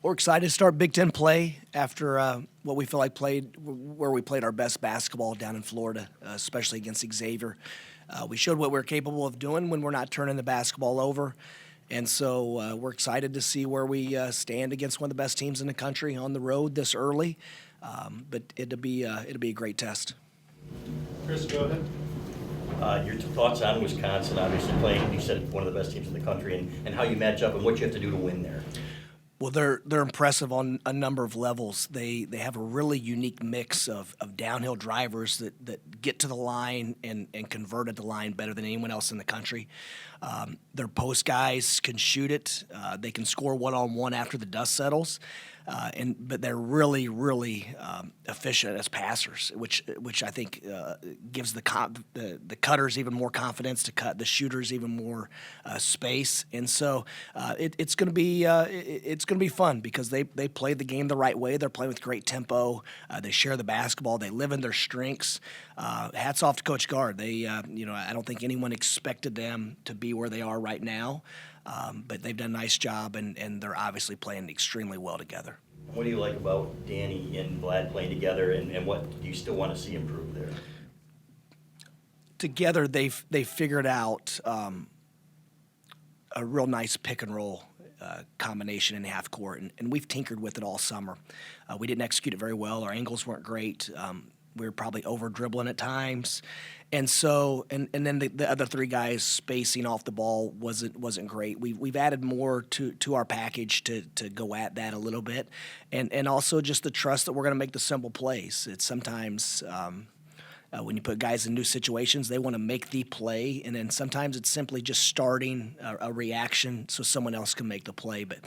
We're excited to start Big Ten play after what we feel like where we played our best basketball down in Florida, especially against Xavier. We showed what we're capable of doing when we're not turning the basketball over. And so we're excited to see where we stand against one of the best teams in the country on the road this early. But it'll be a great test. Chris, go ahead. Your thoughts on Wisconsin, obviously playing, you said, one of the best teams in the country, and how you match up and what you have to do to win there. Well, they're impressive on a number of levels. They have a really unique mix of downhill drivers that get to the line and convert at the line better than anyone else in the country. Their post guys can shoot it. They can score one-on-one after the dust settles. But they're really efficient as passers, which I think gives the cutters even more confidence to cut, the shooters even more space, and so it's going to be fun because they play the game the right way. They're playing with great tempo. They share the basketball. They live in their strengths. Hats off to Coach Gard. They I don't think anyone expected them to be where they are right now. But they've done a nice job, and they're obviously playing extremely well together. What do you like about Danny and Vlad playing together, and what do you still want to see improve there? Together, they've figured out a real nice pick and roll combination in half court, and we've tinkered with it all summer. We didn't execute it very well. Our angles weren't great. We were probably over dribbling at times, and so and then the other three guys spacing off the ball wasn't great. We've added more to our package to go at that a little bit, and also just the trust that we're going to make the simple plays. It's sometimes. When you put guys in new situations, they want to make the play, and then sometimes it's simply just starting a reaction so someone else can make the play. But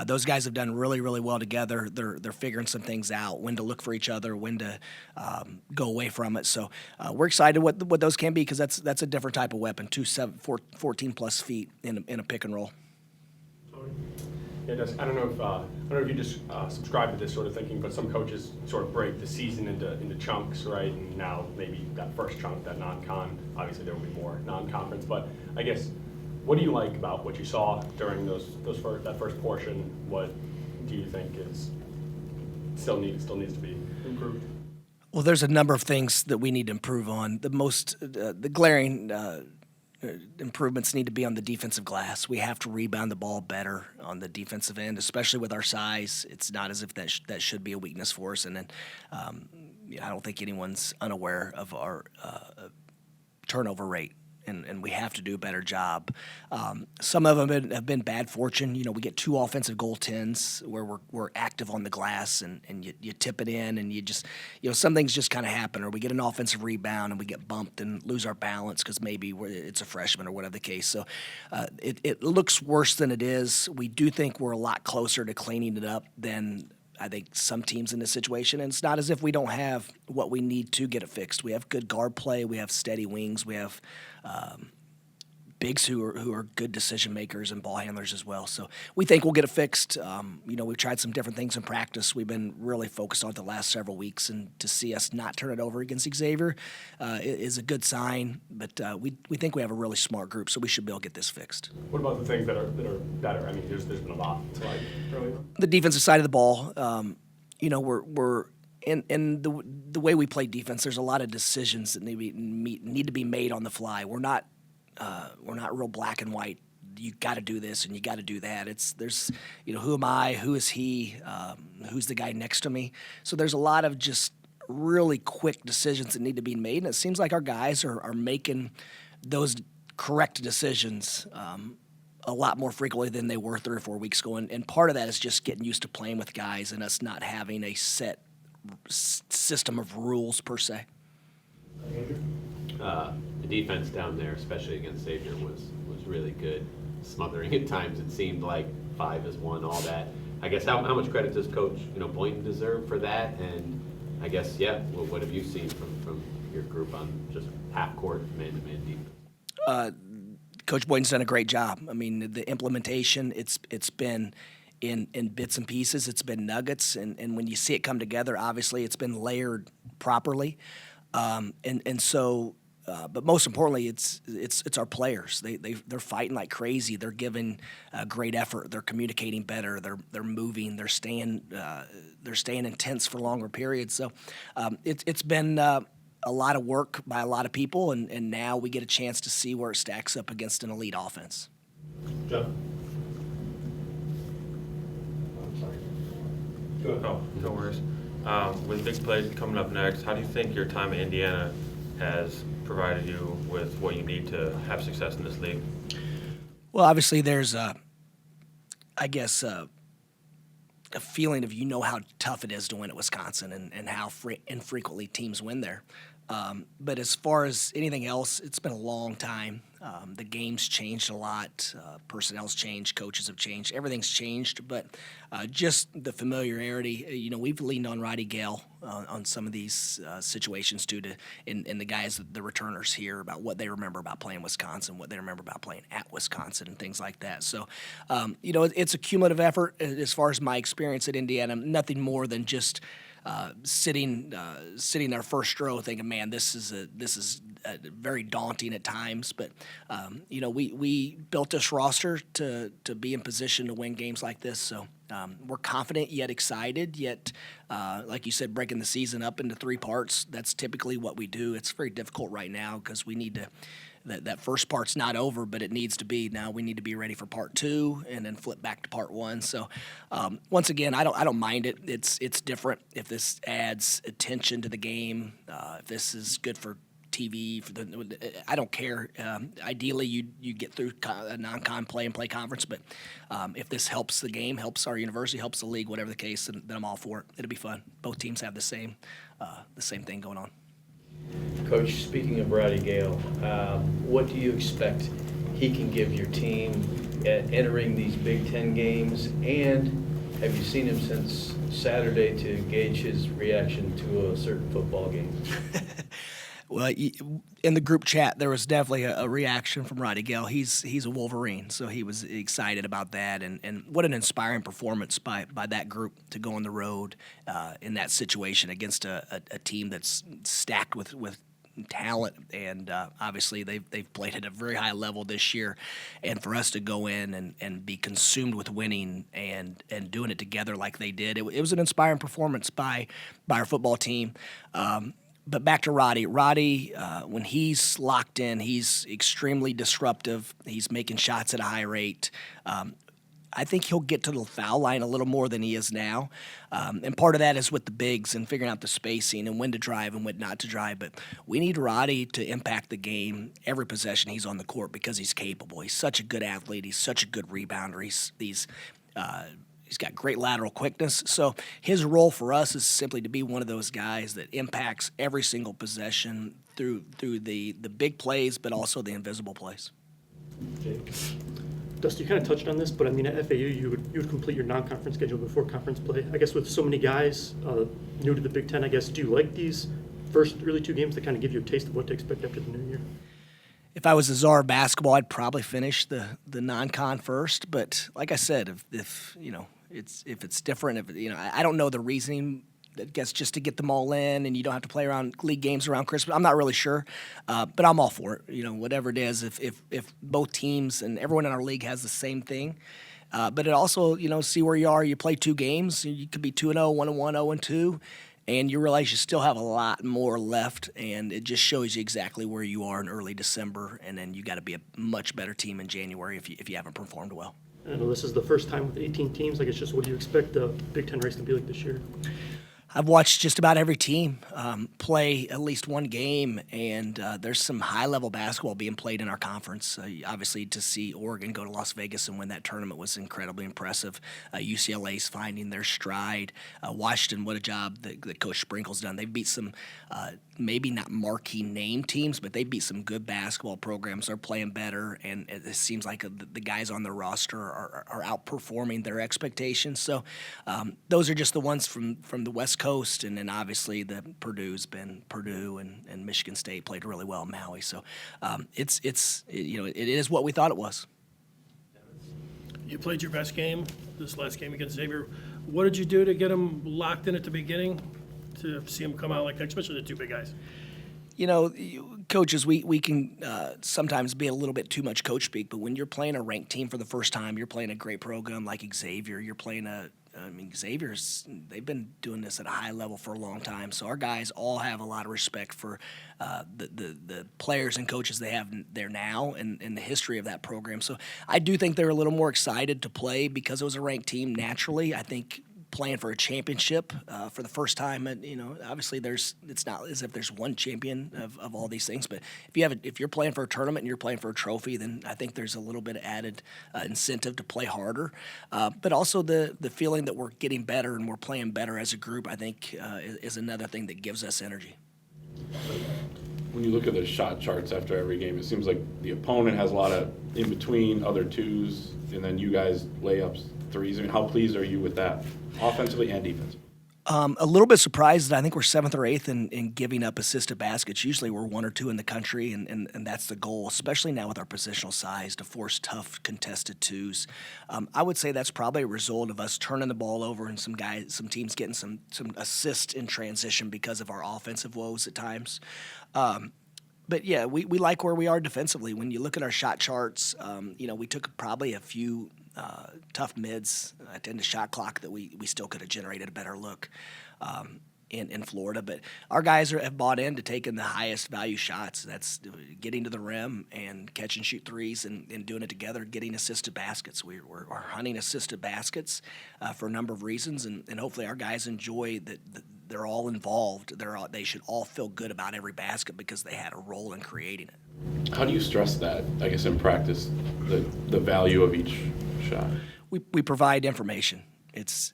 those guys have done really well together. They're figuring some things out, when to look for each other, when to go away from it. So we're excited what those can be because that's a different type of weapon, 14+ feet in a pick and roll. Yeah, I don't know if you just subscribe to this sort of thinking, but some coaches sort of break the season into chunks, right? And now maybe that first chunk, that non-con, obviously there will be more non-conference. But I guess, what do you like about what you saw during that first portion? What do you think still needs to be improved? Well, there's a number of things that we need to improve on. The glaring improvements need to be on the defensive glass. We have to rebound the ball better on the defensive end, especially with our size. It's not as if that should be a weakness for us. And then I don't think anyone's unaware of our turnover rate. And we have to do a better job. Some of them have been bad fortune. We get 2 offensive goaltends where we're active on the glass, and you tip it in, and you just, some things just kind of happen, or we get an offensive rebound and we get bumped and lose our balance because maybe it's a freshman or whatever the case. So it looks worse than it is. We do think we're a lot closer to cleaning it up than I think some teams in this situation, and it's not as if we don't have what we need to get it fixed. We have good guard play, we have steady wings, we have bigs who are good decision makers and ball handlers as well. So we think we'll get it fixed. We've tried some different things in practice. We've been really focused on it the last several weeks, and to see us not turn it over against Xavier is a good sign. But we think we have a really smart group, so we should be able to get this fixed. What about the things that are better? I mean, there's been a lot to like earlier. The defensive side of the ball, we're in the way we play defense. There's a lot of decisions that need to be made on the fly. We're not real black and white. You got to do this and you got to do that. There's who am I? Who is he? Who's the guy next to me? So there's a lot of just really quick decisions that need to be made, and it seems like our guys are making those correct decisions a lot more frequently than they were 3 or 4 weeks ago. And part of that is just getting used to playing with guys and us not having a set system of rules per se. The defense down there, especially against Xavier, was really good. Smothering at times, it seemed like 5-1, all that. I guess how much credit does Coach Boynton deserve for that? And I guess what have you seen from your group on just half court man-to-man defense? Coach Boynton's done a great job. I mean, the implementation, it's been in bits and pieces. It's been nuggets, and when you see it come together, obviously it's been layered properly. And so But most importantly, it's our players. They're fighting like crazy. They're giving great effort. They're communicating better. They're moving. They're staying intense for longer periods. So it's been a lot of work by a lot of people, and now we get a chance to see where it stacks up against an elite offense. Jeff? Go ahead. Oh, no worries. With big plays coming up next, how do you think your time in Indiana has provided you with what you need to have success in this league? Well, obviously, there's a feeling of how tough it is to win at Wisconsin and how infrequently teams win there. But as far as anything else, it's been a long time. The game's changed a lot. Personnel's changed. Coaches have changed. Everything's changed. But just the familiarity, we've leaned on Rody Gayle on some of these situations too, and the guys, the returners here, about what they remember about playing Wisconsin, what they remember about playing at Wisconsin, and things like that. So, it's a cumulative effort as far as my experience at Indiana. Nothing more than just sitting our first row, thinking, "Man, this is very daunting at times." But we built this roster to be in position to win games like this. So we're confident yet excited. Yet, like you said, breaking the season up into 3 parts. That's typically what we do. It's very difficult right now because we need to. That first part's not over, but it needs to be. Now we need to be ready for part 2 and then flip back to part 1. So once again, I don't mind it. It's different if this adds attention to the game. If this is good for TV, I don't care. Ideally, you get through a non-con play and play conference, but if this helps the game, helps our university, helps the league, whatever the case, then I'm all for it. It'll be fun. Both teams have the same thing going on. Coach, speaking of Rody Gayle, what do you expect he can give your team at entering these Big Ten games? And have you seen him since Saturday to gauge his reaction to a certain football game? Well, in the group chat, there was definitely a reaction from Rody Gayle. He's a Wolverine, so he was excited about that. And what an inspiring performance by that group to go on the road in that situation against a team that's stacked with talent. And obviously, they've played at a very high level this year. And for us to go in and be consumed with winning and doing it together like they did, it was an inspiring performance by our football team. But back to Rody. Rody, when he's locked in, he's extremely disruptive. He's making shots at a high rate. I think he'll get to the foul line a little more than he is now. And part of that is with the bigs and figuring out the spacing and when to drive and when not to drive. But we need Rody to impact the game every possession he's on the court because he's capable. He's such a good athlete. He's such a good rebounder. He's got great lateral quickness. So his role for us is simply to be one of those guys that impacts every single possession through the big plays, but also the invisible plays. Dusty, you kind of touched on this, but I mean, at FAU, you would complete your non-conference schedule before conference play. I guess with so many guys new to the Big Ten, I guess, do you like these first really 2 games that kind of give you a taste of what to expect after the new year? If I was a czar of basketball, I'd probably finish the non-con first. But like I said, if it's different, I don't know the reasoning. I guess just to get them all in, and you don't have to play around league games around Christmas. I'm not really sure, but I'm all for it. Whatever it is, if both teams and everyone in our league has the same thing. But it also, see where you are. You play 2 games. You could be 2-0, 1-1, 0-2. And you realize you still have a lot more left, and it just shows you exactly where you are in early December, and then you got to be a much better team in January if you haven't performed well. I know this is the first time with 18 teams. I guess just what do you expect the Big Ten race to be like this year? I've watched just about every team play at least one game, and there's some high-level basketball being played in our conference. Obviously, to see Oregon go to Las Vegas and win that tournament was incredibly impressive. UCLA's finding their stride. Washington, what a job that Coach Sprinkle's done. They've beat some maybe not marquee name teams, but they beat some good basketball programs. They're playing better, and it seems like the guys on the roster are outperforming their expectations. So those are just the ones from the West Coast, and then obviously the Purdue's been Purdue, and Michigan State played really well in Maui. So it is what we thought it was. You played your best game this last game against Xavier. What did you do to get them locked in at the beginning to see them come out like that, especially the 2 big guys? Coaches, we can sometimes be a little bit too much coach speak, but when you're playing a ranked team for the first time, you're playing a great program like Xavier, you're playing Xavier's, they've been doing this at a high level for a long time. So our guys all have a lot of respect for the players and coaches they have there now and the history of that program. So I do think they're a little more excited to play because it was a ranked team naturally. I think playing for a championship for the first time, obviously it's not as if there's one champion of all these things, but if you're playing for a tournament and you're playing for a trophy, then I think there's a little bit of added incentive to play harder. But also the feeling that we're getting better and we're playing better as a group, I think is another thing that gives us energy. When you look at the shot charts after every game, it seems like the opponent has a lot of in between, other twos, and then you guys layups, threes. I mean, how pleased are you with that, offensively and defensively? A little bit surprised that I think we're 7th or 8th in giving up assisted baskets. Usually we're 1 or 2 in the country, and that's the goal, especially now with our positional size, to force tough contested twos. I would say that's probably a result of us turning the ball over and some teams getting some assists in transition because of our offensive woes at times. But yeah, we like where we are defensively. When you look at our shot charts, we took probably a few tough mids at the end of shot clock that we still could have generated a better look in Florida. But our guys have bought into taking the highest value shots. That's getting to the rim and catch and shoot threes and doing it together, getting assisted baskets. We're hunting assisted baskets for a number of reasons, and hopefully our guys enjoy that they're all involved. They should all feel good about every basket because they had a role in creating it. How do you stress that, I guess, in practice, the value of each shot? We provide information. It's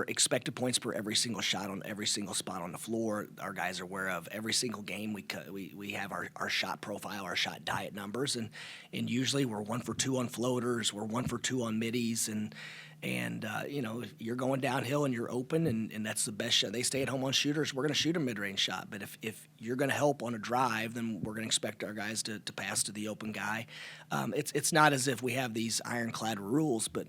expected points per every single shot on every single spot on the floor. Our guys are aware of every single game. We have our shot profile, our shot diet numbers, and usually we're 1 for 2 on floaters, we're 1 for 2 on middies, and if you're going downhill and you're open and that's the best shot. They stay at home on shooters. We're going to shoot a mid-range shot, but if you're going to help on a drive, then we're going to expect our guys to pass to the open guy. It's not as if we have these ironclad rules, but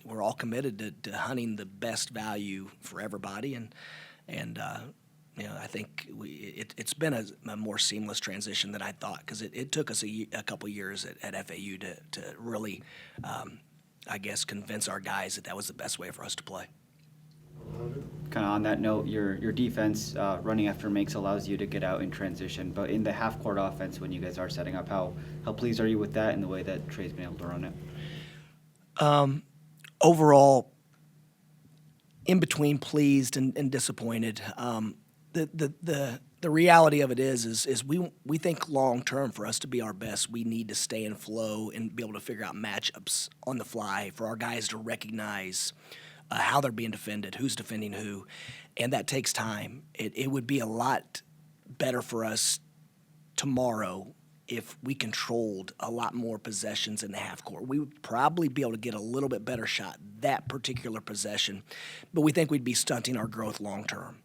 we're all committed to hunting the best value for everybody, and I think it's been a more seamless transition than I thought because it took us a couple years at FAU to really, I guess, convince our guys that was the best way for us to play. Kind of on that note, your defense running after makes allows you to get out in transition, but in the half-court offense when you guys are setting up, how pleased are you with that and the way that Trey's been able to run it? Overall, in between pleased and disappointed. The reality of it is we think long term for us to be our best, we need to stay in flow and be able to figure out matchups on the fly for our guys to recognize how they're being defended, who's defending who, and that takes time. It would be a lot better for us tomorrow if we controlled a lot more possessions in the half court. We would probably be able to get a little bit better shot that particular possession, but we think we'd be stunting our growth long term.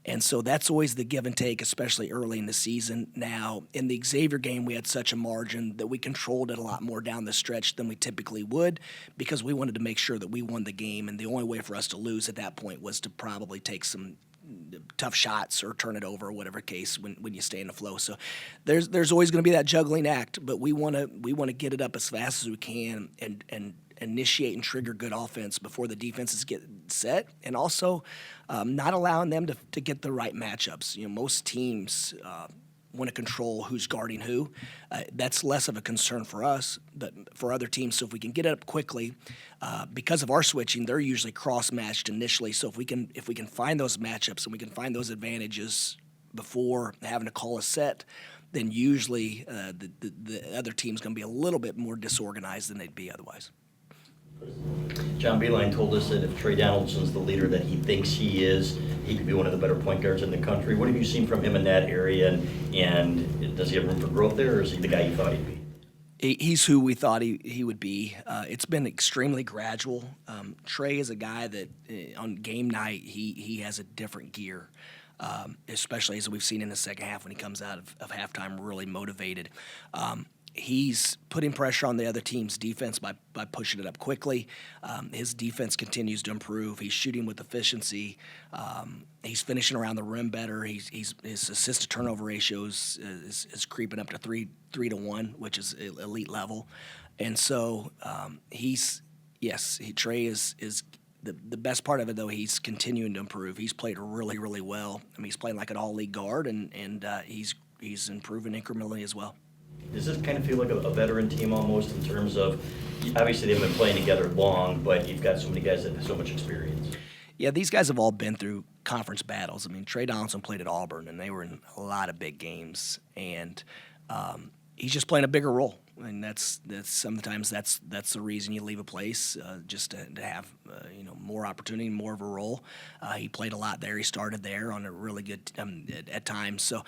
And so that's always the give and take, especially early in the season. Now, in the Xavier game, we had such a margin that we controlled it a lot more down the stretch than we typically would because we wanted to make sure that we won the game, and the only way for us to lose at that point was to probably take some tough shots or turn it over or whatever case when you stay in the flow. So there's always going to be that juggling act, but we want to get it up as fast as we can and initiate and trigger good offense before the defenses get set, and also not allowing them to get the right matchups. Most teams want to control who's guarding who. That's less of a concern for us, but for other teams. So if we can get it up quickly, because of our switching, they're usually cross-matched initially. So if we can find those matchups and we can find those advantages before having to call a set, then usually the other team's going to be a little bit more disorganized than they'd be otherwise. John Beilein told us that if Trey Donaldson's the leader that he thinks he is, he could be one of the better point guards in the country. What have you seen from him in that area, and does he have room for growth there, or is he the guy you thought he'd be? He's who we thought he would be. It's been extremely gradual. Trey is a guy that on game night he has a different gear, especially as we've seen in the second half when he comes out of halftime really motivated. He's putting pressure on the other team's defense by pushing it up quickly. His defense continues to improve. He's shooting with efficiency. He's finishing around the rim better. His assist to turnover ratios is creeping up to 3 to 1, which is elite level. And so Trey is the best part of it, though. He's continuing to improve. He's played really, really well. I mean, he's playing like an all-league guard, and he's improving incrementally as well. Does this kind of feel like a veteran team almost in terms of, obviously they've been playing together long, but you've got so many guys that have so much experience? Yeah, these guys have all been through conference battles. I mean, Trey Donaldson played at Auburn, and they were in a lot of big games, and he's just playing a bigger role. And that's sometimes that's the reason you leave a place, just to have more opportunity, more of a role. He played a lot there. He started there on a really good at times. So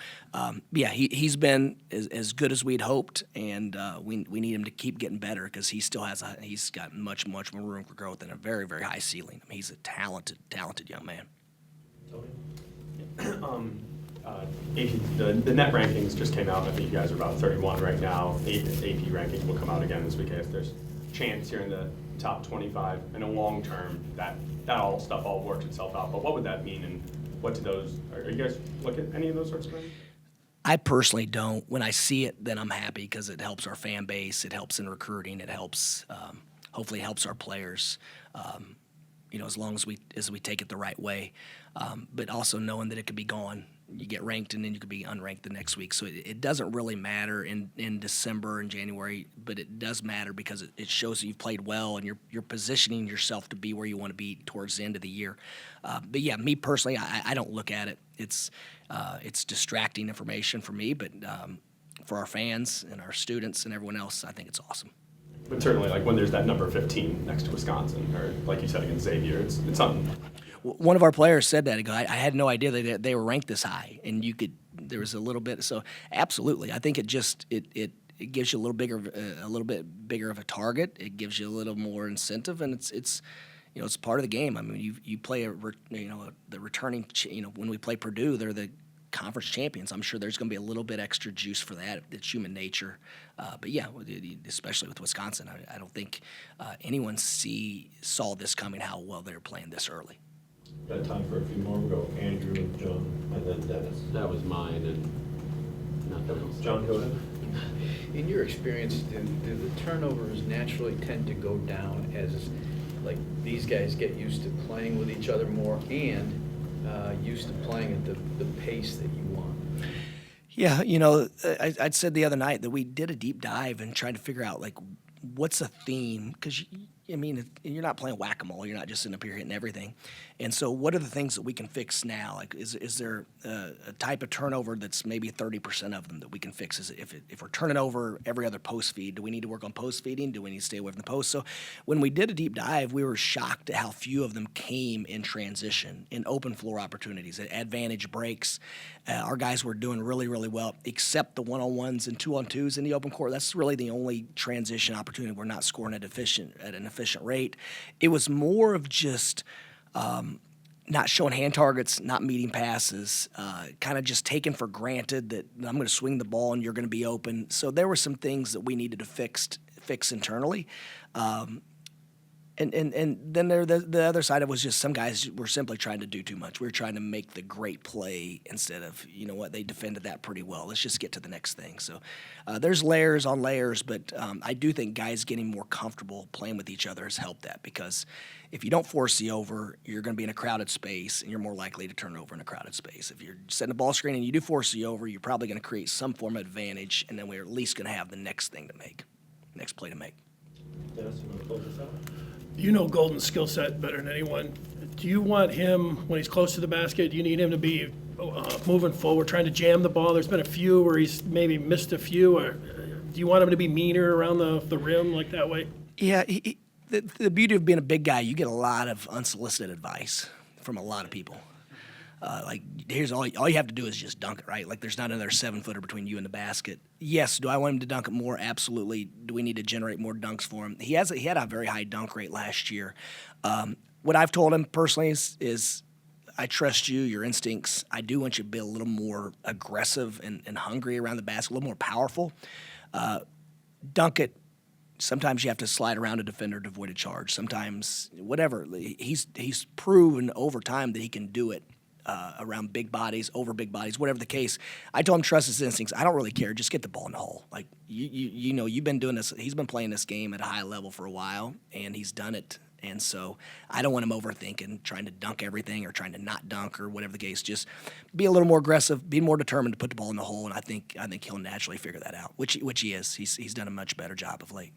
he's been as good as we'd hoped, and we need him to keep getting better because he's got much more room for growth and a very, very high ceiling. I mean, he's a talented young man. The net rankings just came out. I think you guys are about 31 right now. AP rankings will come out again this week. If there's a chance here in the top 25 in a long term, that all works itself out. But what would that mean, and what do those? Are you guys look at any of those sorts of things? I personally don't. When I see it, then I'm happy because it helps our fan base. It helps in recruiting. It helps, hopefully, helps our players. As long as we take it the right way, but also knowing that it could be gone. You get ranked, and then you could be unranked the next week. So it doesn't really matter in December and January, but it does matter because it shows that you've played well and you're positioning yourself to be where you want to be towards the end of the year. But yeah, me personally, I don't look at it. It's distracting information for me, but for our fans and our students and everyone else, I think it's awesome. But certainly, like when there's that number 15 next to Wisconsin, or like you said against Xavier, it's something. One of our players said that. I had no idea that they were ranked this high, and there was a little bit. So absolutely, I think it gives you a little bit bigger of a target. It gives you a little more incentive, and it's part of the game. I mean, you play the returning. When we play Purdue, they're the conference champions. I'm sure there's going to be a little bit extra juice for that. It's human nature. But yeah, especially with Wisconsin, I don't think anyone saw this coming, how well they were playing this early. Got time for a few more. We'll go Andrew and John, and then Dennis. That was mine, and nothing else. John, go ahead. In your experience, do the turnovers naturally tend to go down as like these guys get used to playing with each other more and used to playing at the pace that you want? Yeah, I'd said the other night that we did a deep dive and trying to figure out like what's a theme, because you're not playing whack-a-mole. You're not just sitting up here hitting everything. And so what are the things that we can fix now? Like, is there a type of turnover that's maybe 30% of them that we can fix? Is if we're turning over every other post feed, do we need to work on post feeding? Do we need to stay away from the post? So when we did a deep dive, we were shocked at how few of them came in transition, in open floor opportunities, at advantage breaks. Our guys were doing really, really well, except the one-on-ones and two-on-twos in the open court. That's really the only transition opportunity we're not scoring at an efficient rate. It was more of just not showing hand targets, not meeting passes, kind of just taking for granted that I'm going to swing the ball and you're going to be open. So there were some things that we needed to fix internally. And then the other side of it was just some guys were simply trying to do too much. We were trying to make the great play instead of, they defended that pretty well. Let's just get to the next thing. So there's layers on layers, but I do think guys getting more comfortable playing with each other has helped that, because if you don't force the over, you're going to be in a crowded space, and you're more likely to turn over in a crowded space. If you're setting a ball screen and you do force the over, you're probably going to create some form of advantage, and then we're at least going to have the next play to make. Dennis, you want to close this out? You know Golden's skill set better than anyone. Do you want him, when he's close to the basket, do you need him to be moving forward, trying to jam the ball? There's been a few where he's maybe missed a few. Or do you want him to be meaner around the rim like that way? Yeah, the beauty of being a big guy, you get a lot of unsolicited advice from a lot of people. Like, here's all you have to do is just dunk it, right? Like, there's not another 7-footer between you and the basket. Yes, do I want him to dunk it more? Absolutely. Do we need to generate more dunks for him? He had a very high dunk rate last year. What I've told him personally is I trust you, your instincts. I do want you to be a little more aggressive and hungry around the basket, a little more powerful. dunk it. Sometimes you have to slide around a defender to avoid a charge. Sometimes whatever. He's proven over time that he can do it around big bodies, over big bodies, whatever the case. I told him trust his instincts. I don't really care. Just get the ball in the hole. Like you know, you've been doing this. He's been playing this game at a high level for a while, and he's done it. And so I don't want him overthinking, trying to dunk everything or trying to not dunk or whatever the case. Just be a little more aggressive, be more determined to put the ball in the hole, and I think he'll naturally figure that out, which he is. He's done a much better job of late.